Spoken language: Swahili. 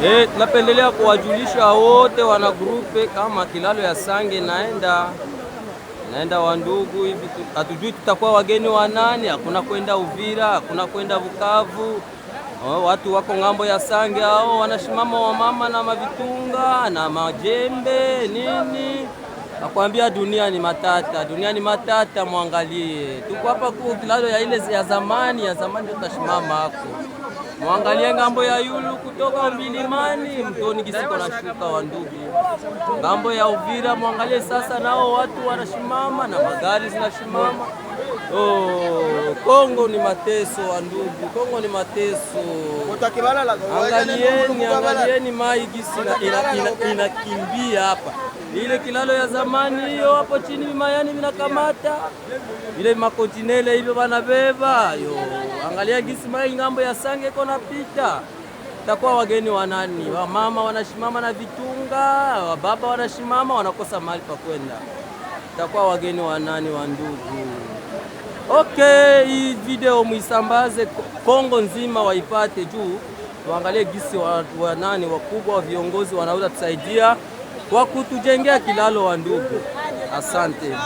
Tunapendelea kuwajulisha wote wana grupe kama kilalo ya Sange naenda wandugu hivi, hatujui tutakuwa wageni wa nani. Hakuna kwenda Uvira, hakuna kwenda Bukavu. Watu wako ngambo ya Sange hao wanashimama wamama na mavitunga na majembe nini. Nakwambia dunia ni matata, mwangalie. Tuko hapa kwa kilalo ya ile ya zamani tutashimama hapo. Mwangalie ngambo ya yulu kutoka Mbilimani, mtoni kisiko na shuka wa ndugu. Ngambo ya Uvira mwangalie sasa nao watu wanashimama na magari zinashimama. Kongo ni mateso wa ndugu, Kongo ni mateso. Angalieni mai gisi inakimbia hapa. Ile kilalo ya zamani hiyo hapo chini mayani vinakamata. Ile makontinele hivyo wanabeba. Angalia gisi mai ngambo ya Sange kona pita. Takuwa wageni wa nani? Wamama wanashimama na vitunga, wababa wanashimama wanakosa mahali pa kwenda. Takuwa wageni wa nani wa ndugu? Okay, hii video muisambaze Kongo nzima waipate juu. Tuangalie gisi wa nani wakubwa wa viongozi wanaweza tusaidia kwa kutujengea kilalo wa ndugu. Asante.